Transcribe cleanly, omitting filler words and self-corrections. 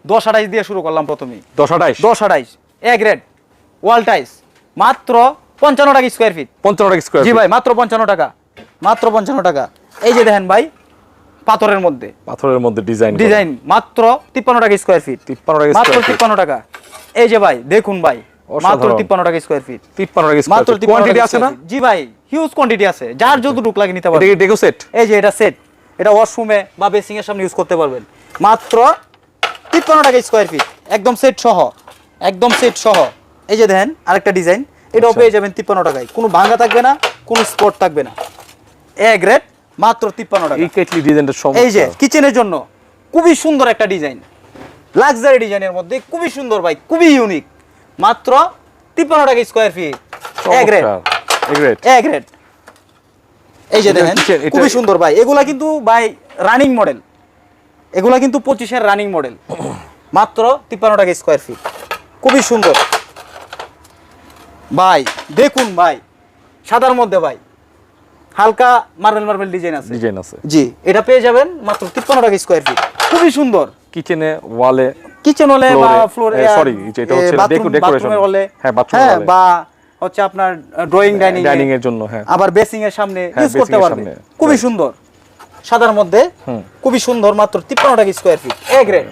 10-28 দিয়ে শুরু করলাম প্রথমেই। 10-28 এ গ্রেড ওয়াল টাইলস মাত্র 55 টাকা স্কয়ার ফিট। 55 টাকা স্কয়ার জি ফিট। ভাই মাত্র 55 টাকা, মাত্র 55 টাকা। এই যে দেখেন ভাই পাথরের মধ্যে ডিজাইন মাত্র 53 টাকা স্কয়ার ফিট। 53 টাকা মাত্র স্কয়ার ফিট। 53 টাকা। এই যে ভাই দেখুন ভাই মাত্র 53 টাকা স্কয়ার ফিট। 53 টাকা স্কয়ার মাত্র ফিট। কোয়ান্টিটি আছে না? জি ভাই হিউজ কোয়ান্টিটি আছে, যার যতটুকু লাগে নিতে পারবেন। এটা ডেকো সেট। এই যে এটা সেট, এটা ওয়াশরুমে বা বেসিং এর সামনে ইউজ করতে পারবেন। মাত্র 53 টাকা স্কয়ার ফিট, একদম সেট সহ, একদম সেট সহ। এই যে দেখেন আরেকটা ডিজাইন, এটাও পেয়ে যাবেন 53 টাকায়। কোনো ভাঙা থাকবে না, কোনো স্পট থাকবে না। এ গ্রেড মাত্র 53 টাকা। এই কেটলি ডিজাইনটা সম্পূর্ণ। এই যে কিচেনের জন্য খুবই সুন্দর একটা ডিজাইন, লাক্সারি ডিজাইনের মধ্যে খুবই সুন্দর ভাই, খুবই ইউনিক। মাত্র 53 টাকা square feet. A grade, A grade. এই যে দেখেন খুবই সুন্দর ভাই, এগুলা কিন্তু ভাই রানিং মডেল, এগুলা কিন্তু 25 এর রানিং মডেল। মাত্র 53 টাকা স্কয়ার ফিট, খুবই সুন্দর ভাই। দেখুন ভাই সাদার মধ্যে ভাই হালকা মার্বেল ডিজাইন আছে। জি এটা পেয়ে যাবেন মাত্র 53 টাকা স্কয়ার ফিট, খুবই সুন্দর। কিচেনে ওয়ালে, কিচেন হলে বা ফ্লোরে, সরি এটা হচ্ছে ডেকোরেশন হলে, হ্যাঁ বাথরুমে হলে, বা হচ্ছে আপনার ড্রয়িং ডাইনিং এর জন্য, হ্যাঁ আবার বেসিং এর সামনে ইউজ করতে পারবেন। সামনে। খুবই সুন্দর সাদার মধ্যে, খুবই সুন্দর। মাত্র 53 টাকা স্কয়ার ফিট। A grade.